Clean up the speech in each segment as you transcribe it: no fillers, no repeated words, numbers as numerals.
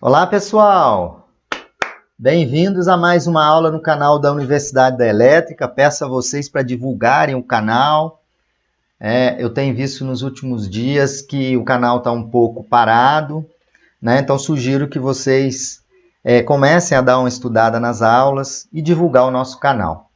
Olá, pessoal! Bem-vindos a mais uma aula no canal da Universidade da Elétrica. Peço a vocês para divulgarem o canal. Eu tenho visto nos últimos dias que o canal está um pouco parado, né? Então sugiro que vocês comecem a dar uma estudada nas aulas e divulgar o nosso canal.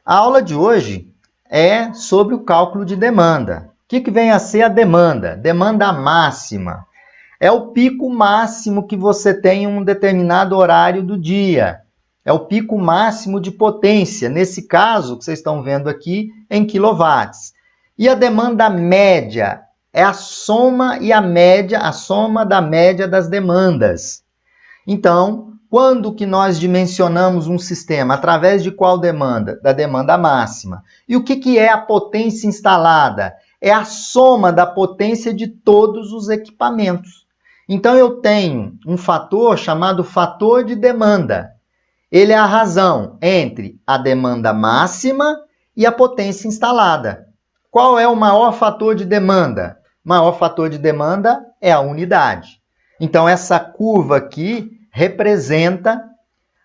A aula de hoje é sobre o cálculo de demanda. O que vem a ser a demanda? Demanda máxima. É o pico máximo que você tem em um determinado horário do dia. É o pico máximo de potência, nesse caso, que vocês estão vendo aqui, em quilowatts. E a demanda média é a soma a soma da média das demandas. Então, quando que nós dimensionamos um sistema? Através de qual demanda? Da demanda máxima. E o que é a potência instalada? É a soma da potência de todos os equipamentos. Então, eu tenho um fator chamado fator de demanda. Ele é a razão entre a demanda máxima e a potência instalada. Qual é o maior fator de demanda? O maior fator de demanda é a unidade. Então, essa curva aqui representa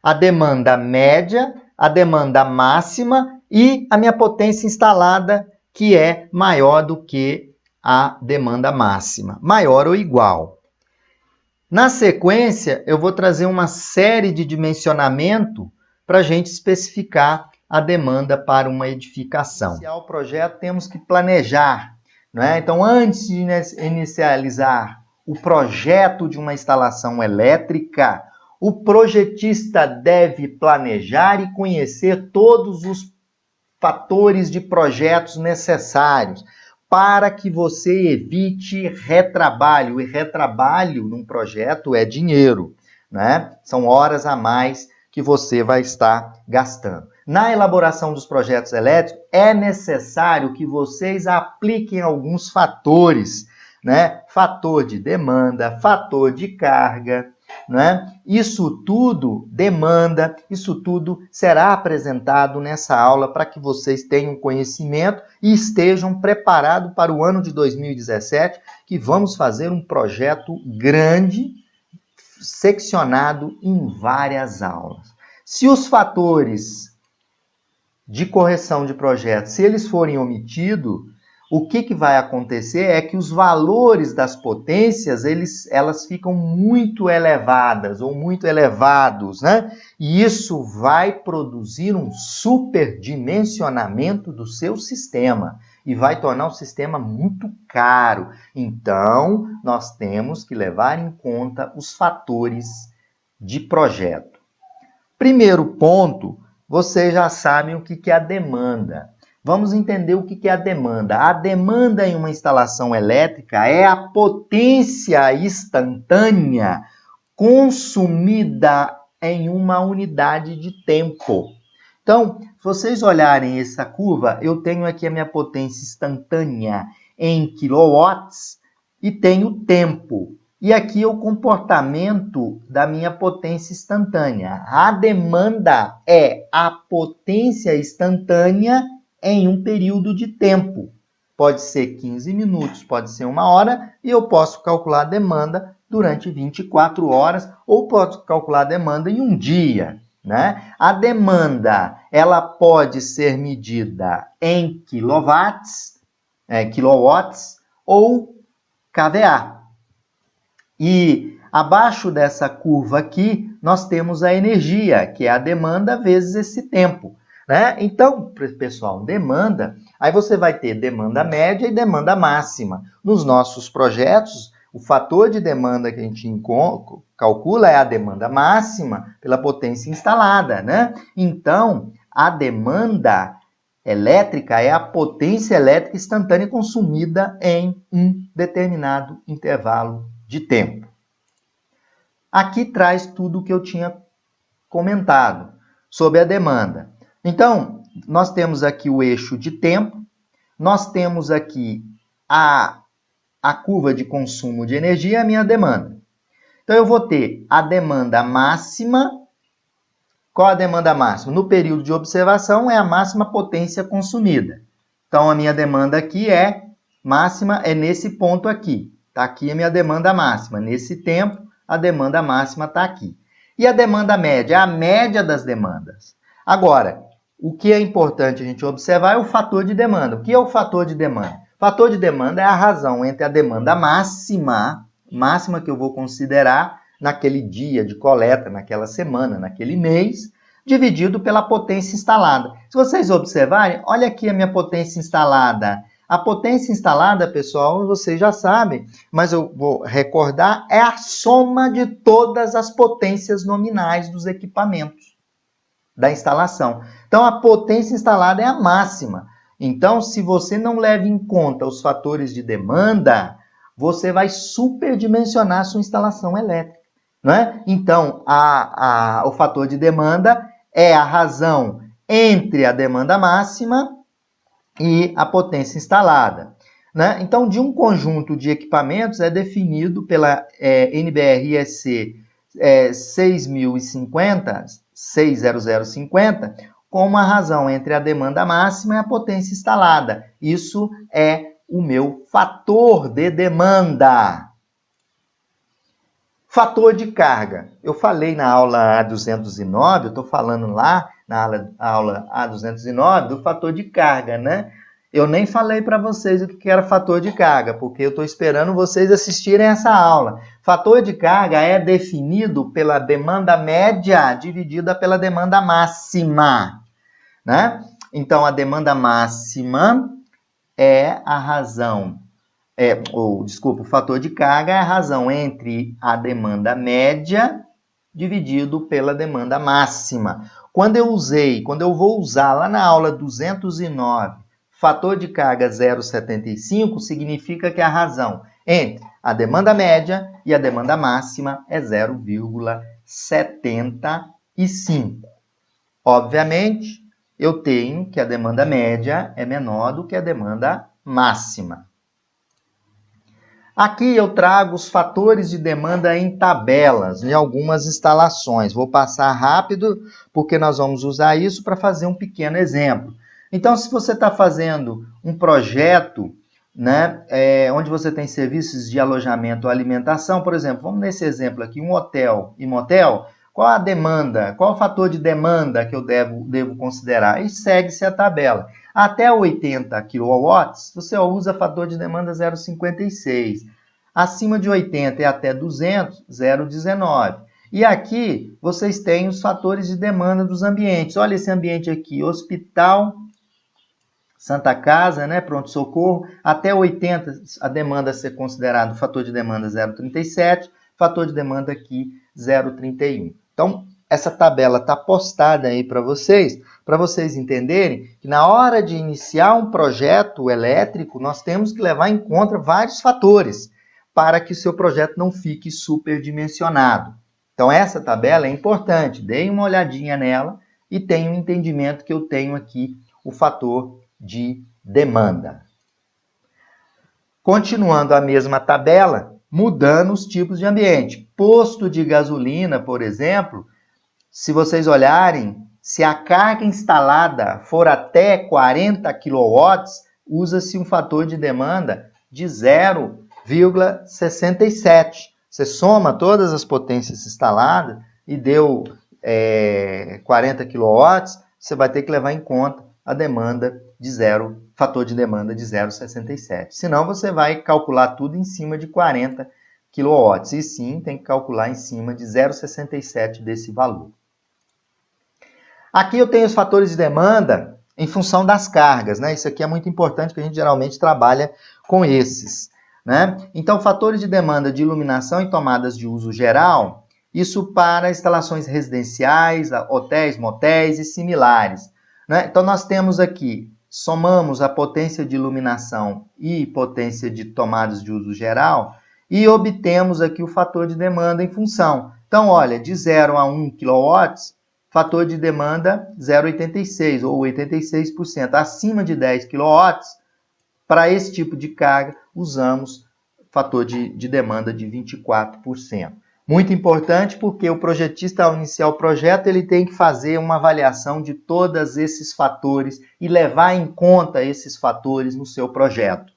a demanda média, a demanda máxima e a minha potência instalada, que é maior do que a demanda máxima, maior ou igual. Na sequência, eu vou trazer uma série de dimensionamento para a gente especificar a demanda para uma edificação. Para iniciar o projeto, temos que planejar, não é? Então, antes de inicializar o projeto de uma instalação elétrica, o projetista deve planejar e conhecer todos os fatores de projetos necessários para que você evite retrabalho. E retrabalho num projeto é dinheiro, né? São horas a mais que você vai estar gastando. Na elaboração dos projetos elétricos, é necessário que vocês apliquem alguns fatores, né? Fator de demanda, fator de carga, né? Isso tudo demanda, isso tudo será apresentado nessa aula para que vocês tenham conhecimento e estejam preparados para o ano de 2017, que vamos fazer um projeto grande, seccionado em várias aulas. Se os fatores de correção de projeto, se eles forem omitidos, o que vai acontecer é que os valores das potências, elas ficam muito elevadas ou muito elevados, né? E isso vai produzir um superdimensionamento do seu sistema e vai tornar o sistema muito caro. Então, nós temos que levar em conta os fatores de projeto. Primeiro ponto, vocês já sabem o que é a demanda. Vamos entender o que é a demanda. A demanda em uma instalação elétrica é a potência instantânea consumida em uma unidade de tempo. Então, se vocês olharem essa curva, eu tenho aqui a minha potência instantânea em quilowatts e tenho tempo. E aqui é o comportamento da minha potência instantânea. A demanda é a potência instantânea em um período de tempo. Pode ser 15 minutos, pode ser 1 hora, e eu posso calcular a demanda durante 24 horas, ou posso calcular a demanda em um dia, né? A demanda, ela pode ser medida em quilowatts ou kVA. E abaixo dessa curva aqui, nós temos a energia, que é a demanda vezes esse tempo, né? Então, pessoal, demanda, aí você vai ter demanda média e demanda máxima. Nos nossos projetos, o fator de demanda que a gente calcula é a demanda máxima pela potência instalada, né? Então, a demanda elétrica é a potência elétrica instantânea consumida em um determinado intervalo de tempo. Aqui traz tudo o que eu tinha comentado sobre a demanda. Então, nós temos aqui o eixo de tempo, nós temos aqui a curva de consumo de energia e a minha demanda. Então, eu vou ter a demanda máxima. Qual a demanda máxima? No período de observação, é a máxima potência consumida. Então, a minha demanda aqui máxima é nesse ponto aqui. Está aqui a minha demanda máxima, nesse tempo, a demanda máxima está aqui. E a demanda média é a média das demandas. Agora, o que é importante a gente observar é o fator de demanda. O que é o fator de demanda? O fator de demanda é a razão entre a demanda máxima que eu vou considerar naquele dia de coleta, naquela semana, naquele mês, dividido pela potência instalada. Se vocês observarem, olha aqui a minha potência instalada. A potência instalada, pessoal, vocês já sabem, mas eu vou recordar, é a soma de todas as potências nominais dos equipamentos da instalação. Então, a potência instalada é a máxima. Então, se você não leva em conta os fatores de demanda, você vai superdimensionar a sua instalação elétrica, não é? Então, o fator de demanda é a razão entre a demanda máxima e a potência instalada, né? Então, de um conjunto de equipamentos é definido pela NBR-EC 60050, como a razão entre a demanda máxima e a potência instalada. Isso é o meu fator de demanda. Fator de carga. Eu falei na aula A209, eu estou falando lá na aula A209 do fator de carga, né? Eu nem falei para vocês o que era fator de carga, porque eu estou esperando vocês assistirem essa aula. Fator de carga é definido pela demanda média dividida pela demanda máxima, né? Então, a demanda máxima é a razão, o fator de carga é a razão entre a demanda média dividido pela demanda máxima. Quando eu vou usar lá na aula 209, fator de carga 0,75, significa que a razão entre a demanda média e a demanda máxima é 0,75. Obviamente, eu tenho que a demanda média é menor do que a demanda máxima. Aqui eu trago os fatores de demanda em tabelas, em algumas instalações. Vou passar rápido, porque nós vamos usar isso para fazer um pequeno exemplo. Então, se você está fazendo um projeto, né, onde você tem serviços de alojamento ou alimentação, por exemplo, vamos nesse exemplo aqui, um hotel e motel, qual a demanda, qual o fator de demanda que eu devo considerar? E segue-se a tabela. Até 80 kW, você usa fator de demanda 0,56. Acima de 80 e até 200, 0,19. E aqui vocês têm os fatores de demanda dos ambientes. Olha esse ambiente aqui, hospital, Santa Casa, né, pronto-socorro, até 80 a demanda a ser considerado fator de demanda 0,37, fator de demanda aqui 0,31. Então, essa tabela está postada aí para vocês entenderem que na hora de iniciar um projeto elétrico, nós temos que levar em conta vários fatores para que o seu projeto não fique superdimensionado. Então, essa tabela é importante, deem uma olhadinha nela e tenham um entendimento que eu tenho aqui o fator de demanda. Continuando a mesma tabela, mudando os tipos de ambiente. Posto de gasolina, por exemplo, se vocês olharem, se a carga instalada for até 40 kW, usa-se um fator de demanda de 0,67. Você soma todas as potências instaladas e deu 40 kW, você vai ter que levar em conta a demanda de fator de demanda de 0,67. Senão você vai calcular tudo em cima de 40 kW. E sim, tem que calcular em cima de 0,67 desse valor. Aqui eu tenho os fatores de demanda em função das cargas, né? Isso aqui é muito importante, que a gente geralmente trabalha com esses, né? Então, fatores de demanda de iluminação e tomadas de uso geral, isso para instalações residenciais, hotéis, motéis e similares, né? Então, nós temos aqui, somamos a potência de iluminação e potência de tomadas de uso geral e obtemos aqui o fator de demanda em função. Então, olha, de 0 a 1 kW, fator de demanda 0,86 ou 86%. Acima de 10 kW, para esse tipo de carga, usamos fator de demanda de 24%. Muito importante porque o projetista, ao iniciar o projeto, ele tem que fazer uma avaliação de todos esses fatores e levar em conta esses fatores no seu projeto.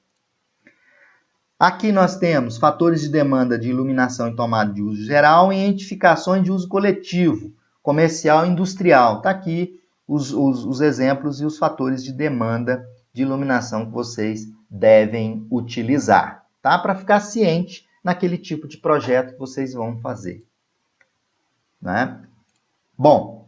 Aqui nós temos fatores de demanda de iluminação e tomada de uso geral e edificações de uso coletivo, comercial e industrial. Está aqui os exemplos e os fatores de demanda de iluminação que vocês devem utilizar, tá? Para ficar ciente naquele tipo de projeto que vocês vão fazer, né? Bom,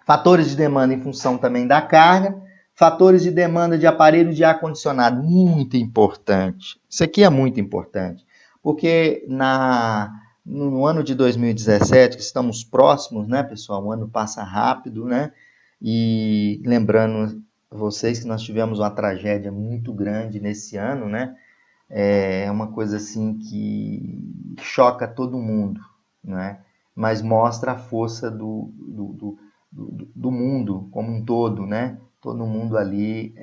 fatores de demanda em função também da carga, fatores de demanda de aparelho de ar-condicionado, muito importante. Isso aqui é muito importante, porque no ano de 2017, que estamos próximos, né, pessoal? O ano passa rápido, né? E lembrando vocês que nós tivemos uma tragédia muito grande nesse ano, né? É uma coisa assim que choca todo mundo, né? Mas mostra a força do mundo como um todo, né? Todo mundo ali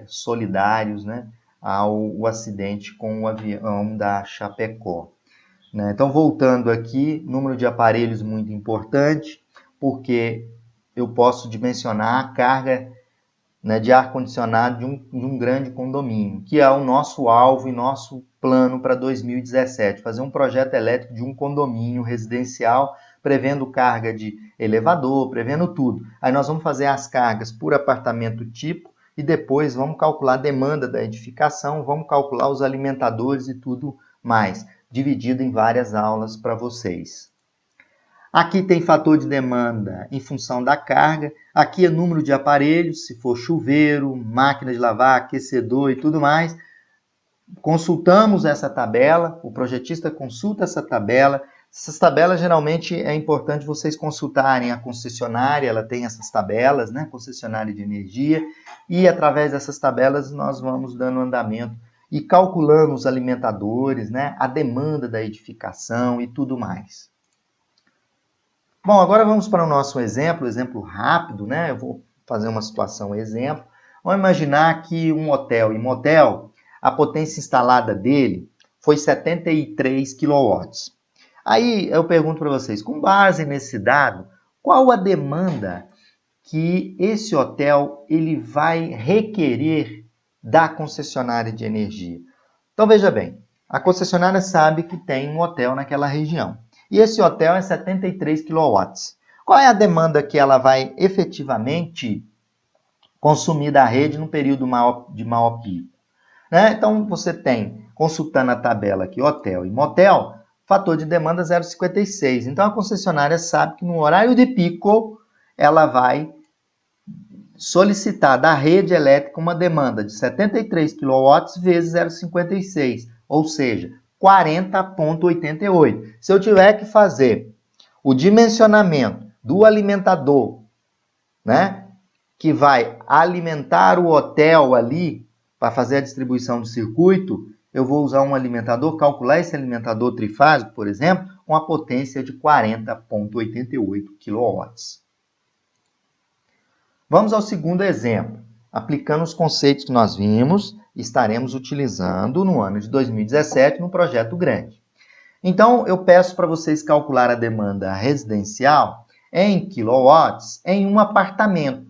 solidários, né? Ao acidente com o avião da Chapecó, né? Então, voltando aqui, número de aparelhos muito importante, porque eu posso dimensionar a carga, né, de ar-condicionado de um grande condomínio, que é o nosso alvo e nosso plano para 2017, fazer um projeto elétrico de um condomínio residencial, prevendo carga de elevador, prevendo tudo. Aí nós vamos fazer as cargas por apartamento tipo e depois vamos calcular a demanda da edificação, vamos calcular os alimentadores e tudo mais, dividido em várias aulas para vocês. Aqui tem fator de demanda em função da carga. Aqui é número de aparelhos, se for chuveiro, máquina de lavar, aquecedor e tudo mais. Consultamos essa tabela, o projetista consulta essa tabela. Essas tabelas, geralmente, é importante vocês consultarem a concessionária, ela tem essas tabelas, né? Concessionária de energia, e através dessas tabelas nós vamos dando andamento e calculando os alimentadores, né? A demanda da edificação e tudo mais. Bom, agora vamos para o nosso exemplo rápido, né? Eu vou fazer uma situação exemplo. Vamos imaginar que um hotel e motel, a potência instalada dele foi 73 kW. Aí eu pergunto para vocês, com base nesse dado, qual a demanda que esse hotel ele vai requerer da concessionária de energia? Então veja bem, a concessionária sabe que tem um hotel naquela região. E esse hotel é 73 kW. Qual é a demanda que ela vai efetivamente consumir da rede no período de maior pico? Né? Então, você tem, consultando a tabela aqui, hotel e motel, fator de demanda 0,56. Então, a concessionária sabe que no horário de pico, ela vai solicitar da rede elétrica uma demanda de 73 kW vezes 0,56, ou seja, 40,88. Se eu tiver que fazer o dimensionamento do alimentador, né, que vai alimentar o hotel ali, para fazer a distribuição do circuito, eu vou usar um alimentador, calcular esse alimentador trifásico, por exemplo, com a potência de 40,88 kW. Vamos ao segundo exemplo. Aplicando os conceitos que nós vimos, estaremos utilizando no ano de 2017 no projeto grande. Então, eu peço para vocês calcular a demanda residencial em quilowatts em um apartamento,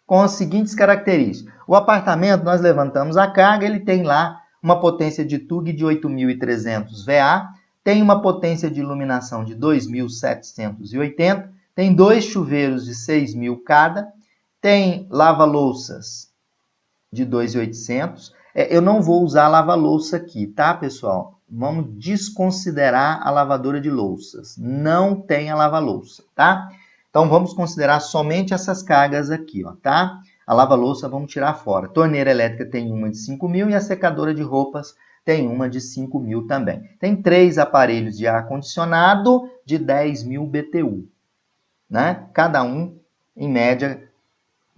com as seguintes características. O apartamento, nós levantamos a carga, ele tem lá uma potência de TUG de 8.300 VA, tem uma potência de iluminação de 2.780, tem 2 chuveiros de 6.000 cada, tem lava-louças de 2.800. Eu não vou usar a lava-louça aqui, tá, pessoal? Vamos desconsiderar a lavadora de louças. Não tem a lava-louça, tá? Então, vamos considerar somente essas cargas aqui, ó, tá? A lava-louça vamos tirar fora. Torneira elétrica tem uma de 5.000 e a secadora de roupas tem uma de 5.000 também. Tem 3 aparelhos de ar-condicionado de 10.000 BTU, né? Cada um, em média,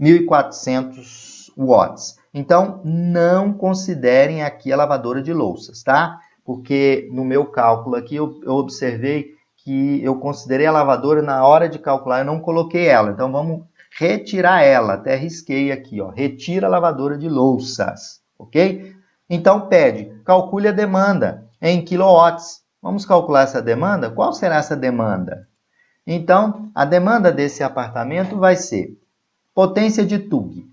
1.400 watts. Então, não considerem aqui a lavadora de louças, tá? Porque no meu cálculo aqui eu observei que eu considerei a lavadora na hora de calcular, eu não coloquei ela. Então, vamos retirar ela. Até risquei aqui, ó. Retira a lavadora de louças, ok? Então, calcule a demanda em quilowatts. Vamos calcular essa demanda? Qual será essa demanda? Então, a demanda desse apartamento vai ser potência de TUG.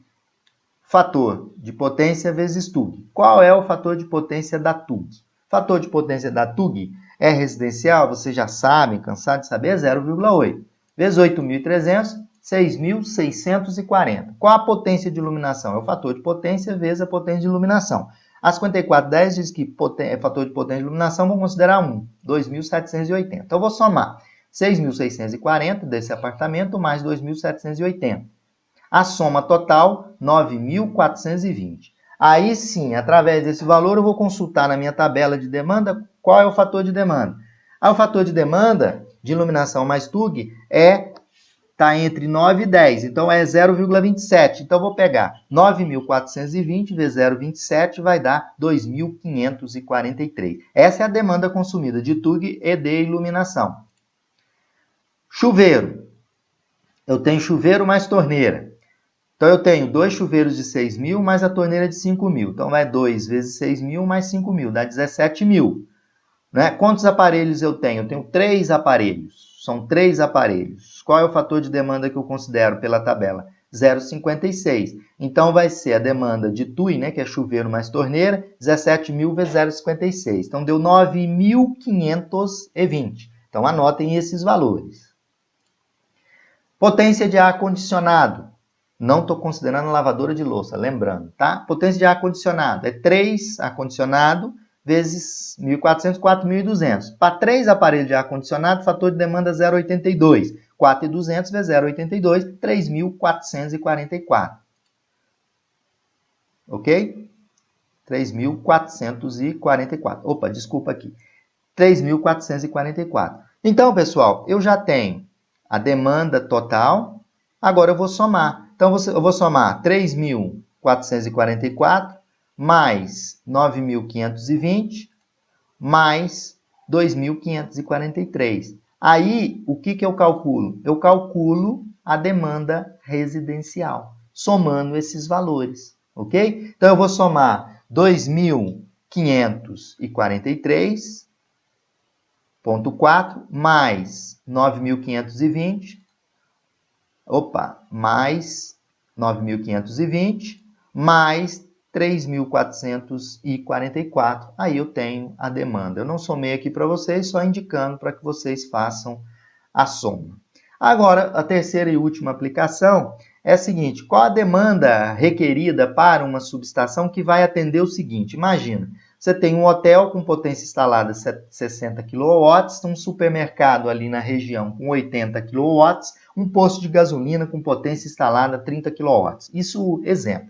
fator de potência vezes TUG. Qual é o fator de potência da TUG? Fator de potência da TUG é residencial, vocês já sabem, cansados de saber, é 0,8. Vezes 8.300, 6.640. Qual a potência de iluminação? É o fator de potência vezes a potência de iluminação. A 5410 diz que fator de potência de iluminação, vamos considerar 1, 2.780. Então, eu vou somar 6.640 desse apartamento mais 2.780. A soma total, 9.420. Aí sim, através desse valor, eu vou consultar na minha tabela de demanda qual é o fator de demanda. O fator de demanda de iluminação mais TUG está entre 9 e 10, então é 0,27. Então, eu vou pegar 9.420 vezes 0,27, vai dar 2.543. Essa é a demanda consumida de TUG e de iluminação. Chuveiro. Eu tenho chuveiro mais torneira. Então, eu tenho 2 chuveiros de 6.000 mais a torneira de 5.000. Então, vai 2 vezes 6.000 mais 5.000, dá 17.000. Né? Quantos aparelhos eu tenho? Eu tenho 3 aparelhos. São 3 aparelhos. Qual é o fator de demanda que eu considero pela tabela? 0,56. Então, vai ser a demanda de TUI, né, que é chuveiro mais torneira, 17.000 vezes 0,56. Então, deu 9.520. Então, anotem esses valores. Potência de ar-condicionado. Não estou considerando lavadora de louça, lembrando, tá? Potência de ar-condicionado é 3 ar-condicionado vezes 1.400, 4.200. Para 3 aparelhos de ar-condicionado, fator de demanda 0,82. 4.200 vezes 0,82, 3.444. Ok? 3.444. Opa, desculpa aqui. 3.444. Então, pessoal, eu já tenho a demanda total. Agora eu vou somar. Então, eu vou somar 3.444 mais 9.520 mais 2.543. Aí, o que eu calculo? Eu calculo a demanda residencial, somando esses valores, ok? Então, eu vou somar 2.543,4 mais 9.520, mais 9.520, mais 3.444. Aí eu tenho a demanda. Eu não somei aqui para vocês, só indicando para que vocês façam a soma. Agora, a terceira e última aplicação é a seguinte: qual a demanda requerida para uma subestação que vai atender o seguinte? Imagina, você tem um hotel com potência instalada 60 kW, um supermercado ali na região com 80 kW, um posto de gasolina com potência instalada 30 kW. Isso, exemplo.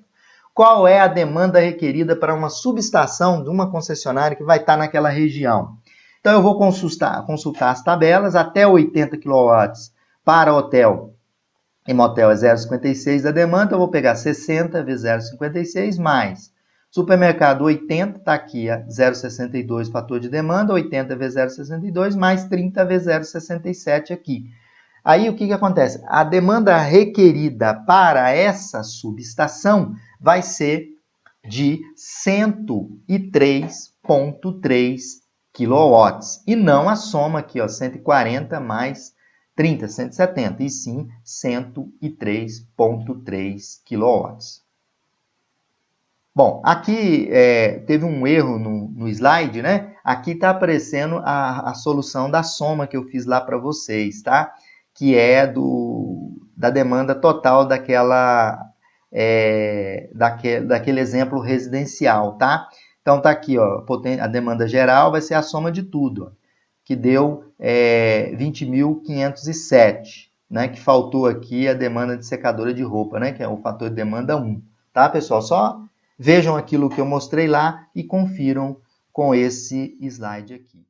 Qual é a demanda requerida para uma subestação de uma concessionária que vai estar naquela região? Então, eu vou consultar as tabelas. Até 80 kW para hotel e motel é 0,56 da demanda. Eu vou pegar 60 vezes 0,56 mais supermercado 80, está aqui a 0,62 fator de demanda, 80 vezes 0,62 mais 30 vezes 0,67 aqui. Aí o que acontece? A demanda requerida para essa subestação vai ser de 103,3 kW. E não a soma aqui, ó, 140 mais 30, 170, e sim 103,3 kW. Bom, aqui teve um erro no slide, né? Aqui está aparecendo a solução da soma que eu fiz lá para vocês, tá? Que é da demanda total daquele exemplo residencial, tá? Então, tá aqui, ó, a demanda geral vai ser a soma de tudo, ó, que deu 20.507, né? Que faltou aqui a demanda de secadora de roupa, né? Que é o fator de demanda 1, tá, pessoal? Só vejam aquilo que eu mostrei lá e confiram com esse slide aqui.